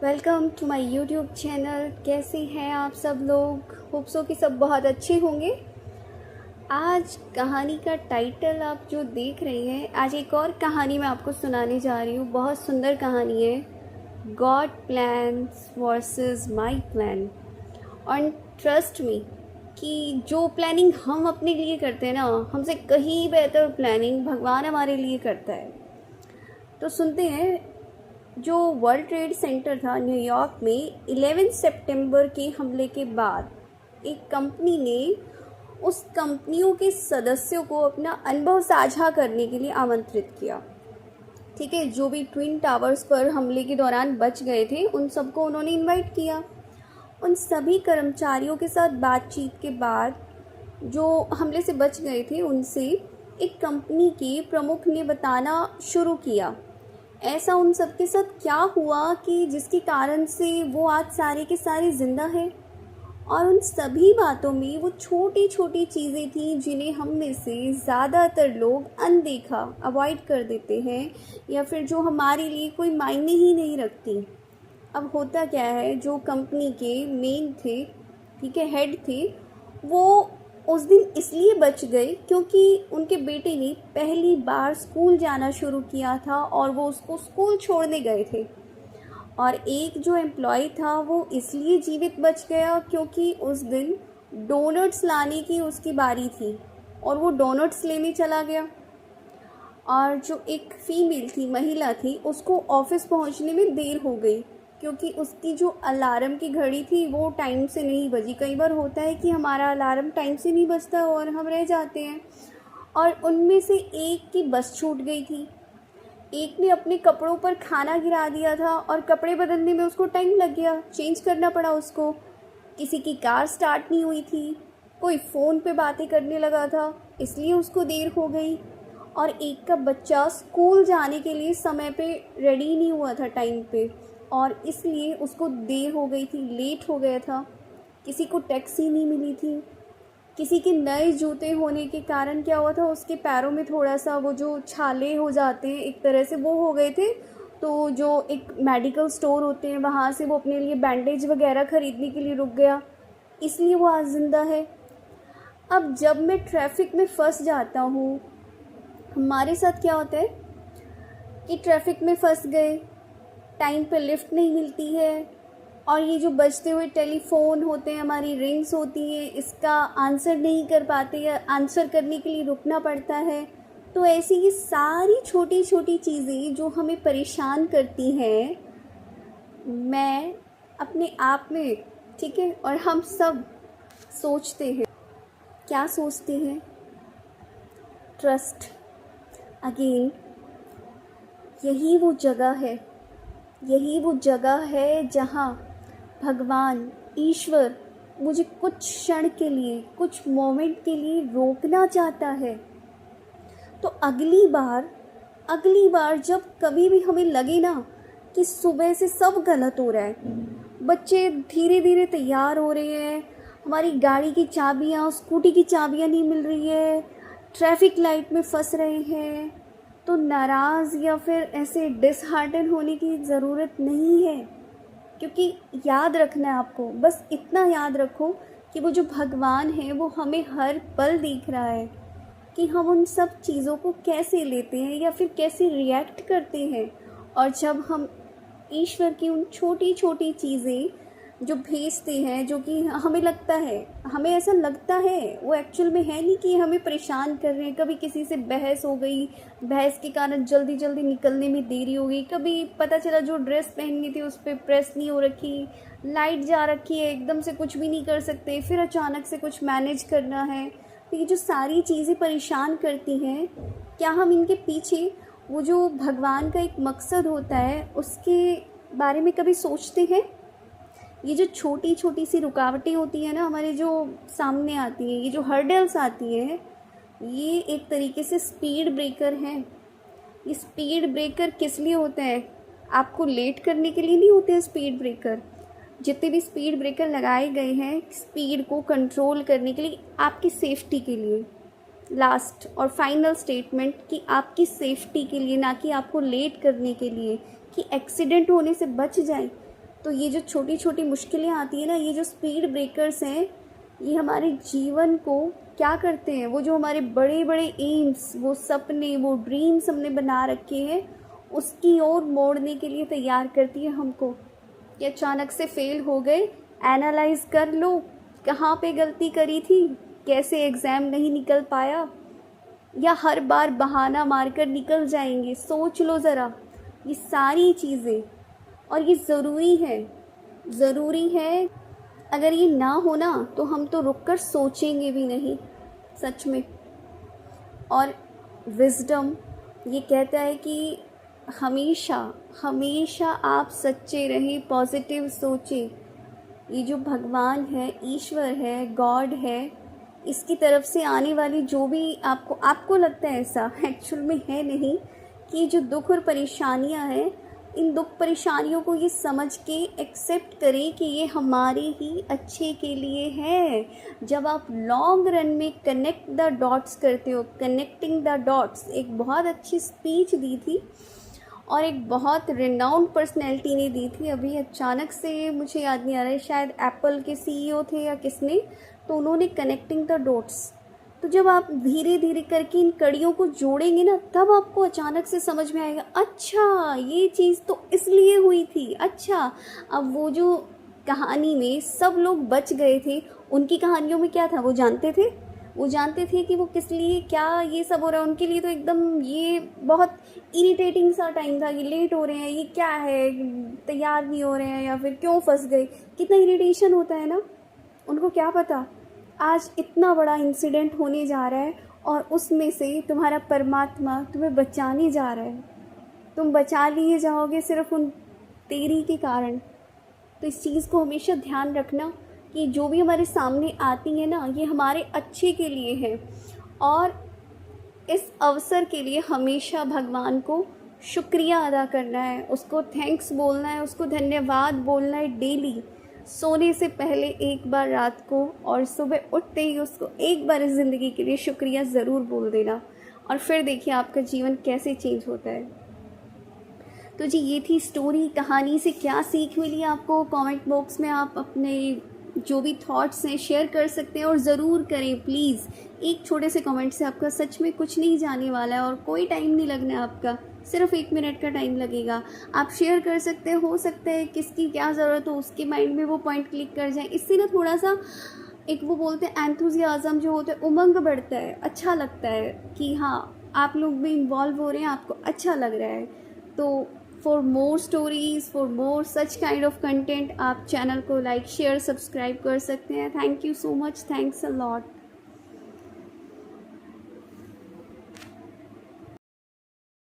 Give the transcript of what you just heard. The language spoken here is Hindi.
Welcome to my YouTube channel. कैसे हैं आप सब लोग? होप सो कि सब बहुत अच्छे होंगे। आज कहानी का टाइटल आप जो देख रहे हैं, आज एक और कहानी मैं आपको सुनाने जा रही हूँ। बहुत सुंदर कहानी है, God plans versus my plan. और ट्रस्ट मी कि जो प्लानिंग हम अपने लिए करते हैं ना, हमसे कहीं बेहतर प्लानिंग भगवान हमारे लिए करता है। तो सुनते हैं। जो वर्ल्ड ट्रेड सेंटर था न्यूयॉर्क में 11 सितंबर के हमले के बाद एक कंपनी ने उस कंपनियों के सदस्यों को अपना अनुभव साझा करने के लिए आमंत्रित किया। ठीक है, जो भी ट्विन टावर्स पर हमले के दौरान बच गए थे उन सबको उन्होंने इनवाइट किया। उन सभी कर्मचारियों के साथ बातचीत के बाद जो हमले से बच गए थे उनसे एक कंपनी के प्रमुख ने बताना शुरू किया ऐसा उन सब के साथ क्या हुआ कि जिसके कारण से वो आज सारे के सारे ज़िंदा हैं। और उन सभी बातों में वो छोटी छोटी चीज़ें थी जिन्हें हम में से ज़्यादातर लोग अनदेखा अवॉइड कर देते हैं, या फिर जो हमारे लिए कोई मायने ही नहीं रखती। अब होता क्या है, जो कंपनी के मेन थे, ठीक है, हेड थे, वो उस दिन इसलिए बच गए क्योंकि उनके बेटे ने पहली बार स्कूल जाना शुरू किया था और वो उसको स्कूल छोड़ने गए थे। और एक जो एम्प्लॉय था वो इसलिए जीवित बच गया क्योंकि उस दिन डोनट्स लाने की उसकी बारी थी और वो डोनट्स लेने चला गया। और जो एक फीमेल थी, महिला थी, उसको ऑफिस पहुंचने में देर हो गई क्योंकि उसकी जो अलार्म की घड़ी थी वो टाइम से नहीं बजी। कई बार होता है कि हमारा अलार्म टाइम से नहीं बजता और हम रह जाते हैं। और उनमें से एक की बस छूट गई थी। एक ने अपने कपड़ों पर खाना गिरा दिया था और कपड़े बदलने में उसको टाइम लग गया, चेंज करना पड़ा उसको। किसी की कार स्टार्ट नहीं हुई थी, कोई फ़ोन पे बातें करने लगा था, इसलिए उसको देर हो गई। और एक का बच्चा स्कूल जाने के लिए समय पे रेडी नहीं हुआ था टाइम पे, और इसलिए उसको देर हो गई थी, लेट हो गया था। किसी को टैक्सी नहीं मिली थी। किसी के नए जूते होने के कारण क्या हुआ था, उसके पैरों में थोड़ा सा वो जो छाले हो जाते हैं एक तरह से वो हो गए थे। तो जो एक मेडिकल स्टोर होते हैं वहाँ से वो अपने लिए बैंडेज वगैरह ख़रीदने के लिए रुक गया, इसलिए वो आज ज़िंदा है। अब जब मैं ट्रैफिक में फंस जाता हूँ, हमारे साथ क्या होता है कि ट्रैफिक में फंस गए, टाइम पे लिफ्ट नहीं मिलती है, और ये जो बजते हुए टेलीफोन होते हैं, हमारी रिंग्स होती हैं, इसका आंसर नहीं कर पाते या आंसर करने के लिए रुकना पड़ता है। तो ऐसी ये सारी छोटी छोटी चीज़ें जो हमें परेशान करती हैं, मैं अपने आप में, ठीक है, और हम सब सोचते हैं, क्या सोचते हैं? ट्रस्ट। अगेन, यही वो जगह है जहाँ भगवान, ईश्वर मुझे कुछ क्षण के लिए, कुछ मोमेंट के लिए रोकना चाहता है। तो अगली बार जब कभी भी हमें लगे ना कि सुबह से सब गलत हो रहा है, बच्चे धीरे धीरे तैयार हो रहे हैं, हमारी गाड़ी की चाबियाँ, स्कूटी की चाबियाँ नहीं मिल रही है, ट्रैफिक लाइट में फंस रहे हैं, तो नाराज़ या फिर ऐसे डिसहार्टन होने की ज़रूरत नहीं है। क्योंकि याद रखना है आपको, बस इतना याद रखो कि वो जो भगवान है वो हमें हर पल देख रहा है कि हम उन सब चीज़ों को कैसे लेते हैं या फिर कैसे रिएक्ट करते हैं। और जब हम ईश्वर की उन छोटी छोटी चीज़ें जो भेजते हैं, जो कि हमें लगता है, हमें ऐसा लगता है वो एक्चुअल में है नहीं कि हमें परेशान कर रहे हैं। कभी किसी से बहस हो गई, बहस के कारण जल्दी जल्दी निकलने में देरी हो गई, कभी पता चला जो ड्रेस पहननी थी उस पर प्रेस नहीं हो रखी, लाइट जा रखी है, एकदम से कुछ भी नहीं कर सकते, फिर अचानक से कुछ मैनेज करना है। तो ये जो सारी चीज़ें परेशान करती हैं, क्या हम इनके पीछे वो जो भगवान का एक मकसद होता है उसके बारे में कभी सोचते हैं? ये जो छोटी छोटी सी रुकावटें होती हैं ना हमारे जो सामने आती हैं, ये जो हर्डल्स आती हैं, ये एक तरीके से स्पीड ब्रेकर हैं। ये स्पीड ब्रेकर किस लिए होते हैं? आपको लेट करने के लिए नहीं होते हैं स्पीड ब्रेकर। जितने भी स्पीड ब्रेकर लगाए गए हैं स्पीड को कंट्रोल करने के लिए, आपकी सेफ्टी के लिए। लास्ट और फाइनल स्टेटमेंट कि आपकी सेफ्टी के लिए, ना कि आपको लेट करने के लिए, कि एक्सीडेंट होने से बच जाए। तो ये जो छोटी छोटी मुश्किलें आती हैं ना, ये जो स्पीड ब्रेकर्स हैं, ये हमारे जीवन को क्या करते हैं, वो जो हमारे बड़े बड़े एम्स, वो सपने, वो ड्रीम्स हमने बना रखे हैं, उसकी ओर मोड़ने के लिए तैयार करती है हमको। कि अचानक से फेल हो गए, एनालाइज कर लो कहाँ पे गलती करी थी, कैसे एग्ज़ाम नहीं निकल पाया, या हर बार बहाना मारकर निकल जाएंगे। सोच लो ज़रा ये सारी चीज़ें, और ये ज़रूरी है। अगर ये ना हो ना तो हम तो रुक कर सोचेंगे भी नहीं, सच में। और विज़डम ये कहता है कि हमेशा हमेशा आप सच्चे रहें, पॉजिटिव सोचें। ये जो भगवान है, ईश्वर है, गॉड है, इसकी तरफ से आने वाली जो भी आपको लगता है, ऐसा एक्चुअल में है नहीं, कि जो दुख और परेशानियां हैं, इन दुख परेशानियों को ये समझ के एक्सेप्ट करें कि ये हमारे ही अच्छे के लिए है। जब आप लॉन्ग रन में कनेक्ट द डॉट्स करते हो, कनेक्टिंग द डॉट्स एक बहुत अच्छी स्पीच दी थी और एक बहुत रिनाउंड पर्सनैलिटी ने दी थी। अभी अचानक से मुझे याद नहीं आ रहा है, शायद एप्पल के सीईओ थे या किसने, तो उन्होंने कनेक्टिंग द डॉट्स, तो जब आप धीरे धीरे करके इन कड़ियों को जोड़ेंगे ना, तब आपको अचानक से समझ में आएगा, अच्छा ये चीज़ तो इसलिए हुई थी। अच्छा, अब वो जो कहानी में सब लोग बच गए थे, उनकी कहानियों में क्या था, वो जानते थे कि वो किस लिए क्या ये सब हो रहा है। उनके लिए तो एकदम ये बहुत इरिटेटिंग सा टाइम था कि लेट हो रहे हैं, ये क्या है, तैयार नहीं हो रहे हैं, या फिर क्यों फंस गए, कितना इरिटेशन होता है ना। उनको क्या पता आज इतना बड़ा इंसिडेंट होने जा रहा है और उसमें से तुम्हारा परमात्मा तुम्हें बचाने जा रहा है, तुम बचा लिए जाओगे सिर्फ उन तेरी के कारण। तो इस चीज़ को हमेशा ध्यान रखना कि जो भी हमारे सामने आती है ना, ये हमारे अच्छे के लिए है। और इस अवसर के लिए हमेशा भगवान को शुक्रिया अदा करना है, उसको थैंक्स बोलना है, उसको धन्यवाद बोलना है डेली, सोने से पहले एक बार रात को, और सुबह उठते ही उसको एक बार इस ज़िंदगी के लिए शुक्रिया ज़रूर बोल देना। और फिर देखिए आपका जीवन कैसे चेंज होता है। तो जी ये थी स्टोरी। कहानी से क्या सीख मिली आपको, कमेंट बॉक्स में आप अपने जो भी थॉट्स हैं शेयर कर सकते हैं, और ज़रूर करें प्लीज़। एक छोटे से कमेंट से आपका सच में कुछ नहीं जाने वाला है और कोई टाइम नहीं लगना है आपका, सिर्फ 1 मिनट का टाइम लगेगा। आप शेयर कर सकते हैं, हो सकता है किसकी क्या ज़रूरत हो उसके माइंड में वो पॉइंट क्लिक कर जाए। इससे ना थोड़ा सा एक वो बोलते हैं एंथुजियाज़म जो होता है, उमंग बढ़ता है, अच्छा लगता है कि हाँ आप लोग भी इन्वॉल्व हो रहे हैं, आपको अच्छा लग रहा है। तो for more stories, for more such kind of content, आप चैनल को लाइक शेयर सब्सक्राइब कर सकते हैं। Thank you so much, thanks a lot.